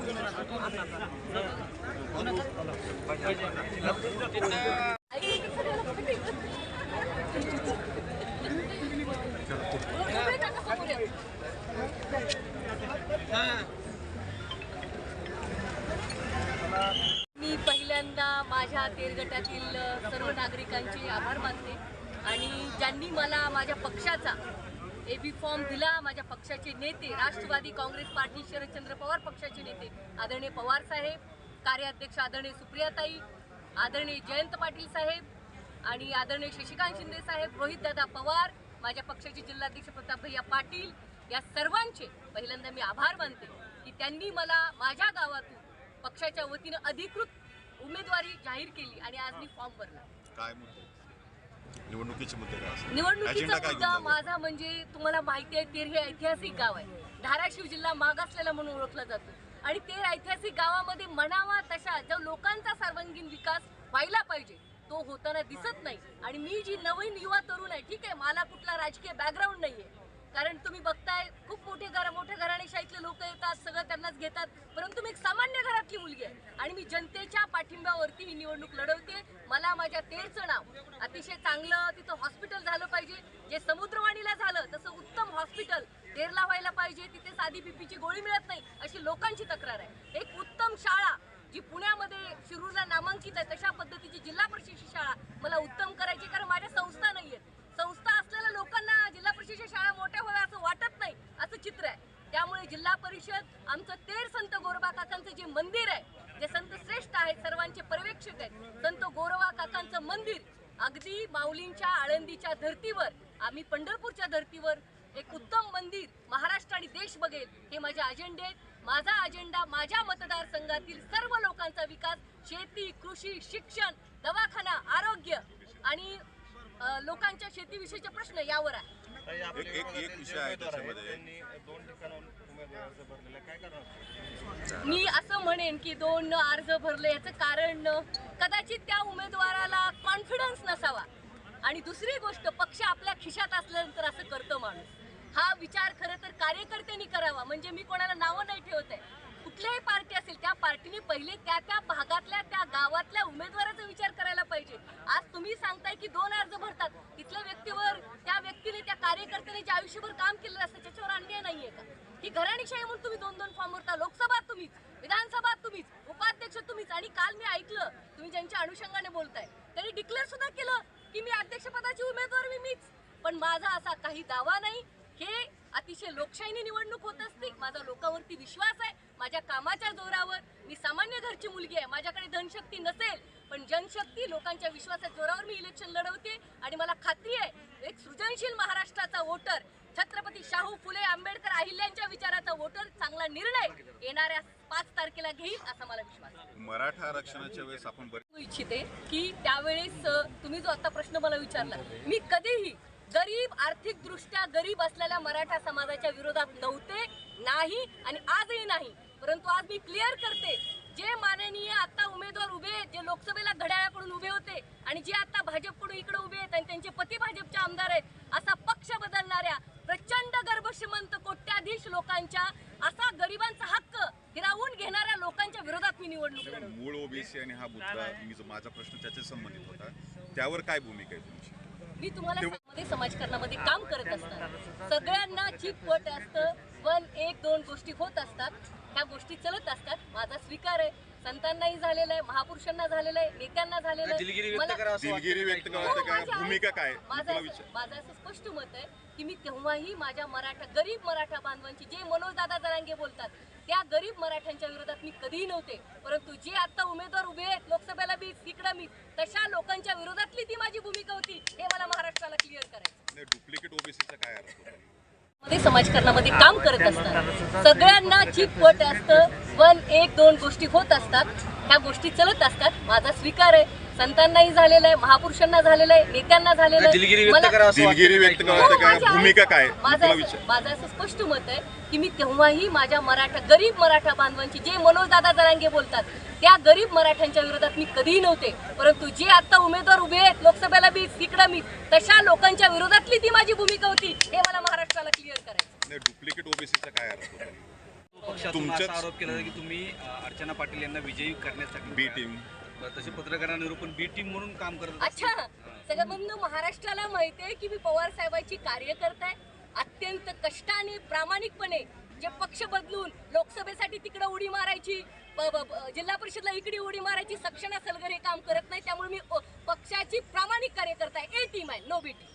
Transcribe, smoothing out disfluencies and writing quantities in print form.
मी पहिल्यांदा माझ्या तेरगटातील सर्व नागरिकांचे आभार मानते आणि ज्यांनी मला माझ्या पक्षाचा एबी फॉर्म दिला, माझ्या पक्षाचे नेते, राष्ट्रवादी काँग्रेस पार्टी शरदचंद्र पवार पक्षाचे नेते आदरणीय पवार साहेब, कार्याध्यक्ष आदरणीय सुप्रियाताई, आदरणीय जयंत पाटील साहेब आणि आदरणीय शशिकांत शिंदे साहेब, रोहितदादा पवार, माझ्या पक्षाचे जिल्हाध्यक्ष प्रतापभैया पाटील, या सर्वांचे पहिल्यांदा मी आभार मानते की त्यांनी मला माझ्या गावातून पक्षाच्या वतीने अधिकृत उमेदवारी जाहीर केली आणि आज मी फॉर्म भरला. काय मुद्दे निवडणुकीचे मुद्दे काय असतात? निवडणुकीचा मुद्दा माझा म्हणजे तुम्हाला माहिती आहे, तेर हे ऐतिहासिक गाव आहे. धाराशिव जिल्हा मागासलेला म्हणून ओळखला जातो आणि तेर ऐतिहासिक गावामध्ये म्हणावा तशा जो लोकांचा सर्वांगीण विकास व्हायला पाहिजे तो होताना दिसत नाही. आणि मी जी नवीन युवा तरुण आहे, ठीक आहे, मला कुठला राजकीय बॅकग्राऊंड नाहीये, कारण तुम्ही बघताय खूप मोठ्या घराणेशाहीतले लोक येतात, सगळं त्यांनाच घेतात, परंतु मी एक सामान्य घरातली मुलगी आहे आणि मी जनतेच्या पाठिंब्यावरती ही निवडणूक लढवते. मला माझ्या तेरचं नाव अतिशय चांगलं, तिथं हॉस्पिटल झालं पाहिजे, जे समुद्रवाणीला झालं तसं उत्तम हॉस्पिटल तेरला व्हायला पाहिजे. तिथे साधी बीपीची गोळी मिळत नाही अशी लोकांची तक्रार आहे. एक उत्तम शाळा जी पुण्यामध्ये शिरूरला नामांकित आहे तशा पद्धतीची जिल्हा परिषदेची शाळा मला उत्तम करायची, कारण माझ्या संस्था नाहीयेत. संस्था असलेल्या लोकांना जिल्हा परिषदेच्या शाळा मोठ्या व्हाव्या असं वाटत नाही, असं चित्र आहे. त्यामुळे जिल्हा परिषद आमचं तेर संत गोरोबा काकांचं जे मंदिर आहे, जे संत श्रेष्ठ आहेत, सर्वांचे पर्यवेक्षक आहेत, संत गोरोबा काकांचं मंदिर अगदी माऊलींच्या आळंदीच्या धर्तीवर, आम्ही पंढरपूरच्या धर्तीवर एक उत्तम मंदिर महाराष्ट्र आणि देश बघेल हे माझे अजेंडे आहेत. माझा अजेंडा माझ्या मतदारसंघातील सर्व लोकांचा विकास, शेती, कृषी, शिक्षण, दवाखाना, आरोग्य आणि लोकांच्या शेतीविषयीचे प्रश्न यावर आहे. एक विषय आहे त्याच्यामध्ये मी असं म्हणेन की 2 अर्ज भरले याचं कारण कदाचित त्या उमेदवाराला कॉन्फिडन्स नसावा आणि दुसरी गोष्ट पक्ष आपल्या खिशात असल्यानंतर असं करतो माणूस. हा विचार खरं तर कार्यकर्त्यांनी करावा. म्हणजे मी कोणाला नावं नाही ठेवत आहे, कुठल्याही पार्टी असेल त्या पार्टीने पहिले त्या भागातल्या त्या गावातल्या उमेदवाराचा विचार करायला पाहिजे. आज तुम्ही सांगताय की 2 अर्ज भरतात, तिथल्या व्यक्तीवर, त्या व्यक्तीने, त्या कार्यकर्त्याने जे आयुष्यभर काम केलेलं असतं त्याच्यावर अन्याय नाहीये का? ही घराणेशाही म्हणून तुम्ही 2 फॉर्म भरता. लोकसभा तुम्हीच, विधानसभा तुम्हीच, उपाध्यक्ष तुम्हीच. आणि काल मी ऐकलं तुम्ही ज्यांच्या अनुषंगाने बोलताय त्यांनी डिक्लेअर सुद्धा केलं की मी अध्यक्षपदाची उमेदवार मीच. पण माझा असा काही दावा नाही. हे अतिशय लोकशाहीने निवडणूक होत असते. माझा लोकांवरती विश्वास आहे, माझ्या कामाच्या जोरावर. मी सामान्य घरची मुलगी आहे, माझ्याकडे धनशक्ती नसेल पण जनशक्ती, लोकांच्या विश्वासाच्या जोरावर मी इलेक्शन लढवते आणि मला खात्री आहे एक सृजनशील महाराष्ट्राचा वोटर, छत्रपती शाहू फुले आंबेडकर अहिल्याच्या विचाराचा वोटर चांगला निर्णय येणाऱ्या 5 तारखेला घेईल असा मला विश्वास आहे. मराठा आरक्षणाच्या वेळेस आपण इच्छिते की त्यावेळेस तुम्ही जो आता प्रश्न मला विचारला, मी कधीही गरीब, आर्थिकदृष्ट्या गरीब असलेल्या मराठा समाजाच्या विरोधात नव्हते, नाही आणि आजही नाही. परंतु आज मी क्लिअर करते, जे माननीय आता उमेदवार उभे आहेत, जे लोकसभेला घड्याळाकडून उभे होते आणि जे आता भाजपकडून इकडे उभे आहेत आणि त्यांचे पती भाजपचे आमदार आहेत, असा पक्ष बदलणाऱ्या प्रचंड गर्भश्रीमंत कोट्याधीश लोकांच्या, असा गरिबांचा हक्क हिरावून घेणाऱ्या लोकांच्या विरोधात मी निवडणूक लढवते. मूळ ओबीसी आणि हा मुद्दा, मी जो माझा प्रश्न त्याच्या संबंधित होता, त्यावर काय भूमिका आहे तुमची? मी तुम्हाला समाजकारणामध्ये काम करत असतात, सगळ्यांना चितपट असतं, पण 1-2 गोष्टी होत असतात, ह्या गोष्टी चलत असतात. माझा स्वीकार आहे, संतांनाही झालेला आहे, महापुरुषांना झालेलं आहे, नेत्यांना झालेलं आहे. भूमिका काय? माझं असं स्पष्ट मत आहे की मी तेव्हाही माझ्या गरीब मराठा बांधवांची, जे मनोजदादा जरांगे बोलतात त्या गरीब मराठ्यांच्या विरोधात मी कधीही नव्हते. परंतु जे आता उमेदवार उभे आहेत लोकसभेला मी, इकडं मी, तशा लोकांच्या विरोधातली ती माझी भूमिका होती. हे मला महाराष्ट्राला क्लिअर करायचं. डुप्लिकेट ओबीसीचा काय अर्थ? समाजकारणामध्ये काम करत असतात, सगळ्यांना चितपट असतं, पण 1-2 गोष्टी होत असतात, ह्या गोष्टी चलत असतात. माझा स्वीकार आहे, संतांनाही झालेलं आहे, महापुरुषांना झालेलं आहे, नेत्यांना झालेलं आहे. भूमिका काय? माझं असं स्पष्ट मत आहे की मी तेव्हाही माझ्या गरीब मराठा बांधवांची, जे मनोजदादा जरांगे बोलतात त्या गरीब मराठ्यांच्या विरोधात मी कधीही नव्हते. परंतु जे आता उमेदवार उभे आहेत लोकसभेला मी, इकडं मी, तशा लोकांच्या विरोधातली ती माझी भूमिका होती. हे मला महाराष्ट्राला क्लिअर करायचं. डुप्लिकेट ओबीसीचा काय अर्थ? तुमच्याच असा आरोप केला जातो की तुम्ही अर्चना पाटील यांना विजयी करण्यासाठी बी टीम तसे पत्रकारांना निरूपण बी टीम म्हणून काम करत अच्छा, सगळं बंधू महाराष्ट्राला माहितीये की मी पवार साहेबांची कार्यकर्ता आहे. अत्यंत कष्टाने प्रामाणिकपणे जे पक्ष बदलून लोकसभेसाठी तिकडे उडी मारायची, जिल्हा परिषदला इकडे उडी मारायची, सक्षणा सलगर हे काम करत नाही. त्यामुळे मी पक्षाची प्रामाणिक कार्यकर्ता आहे. ए टीम आहे, नो बी टीम.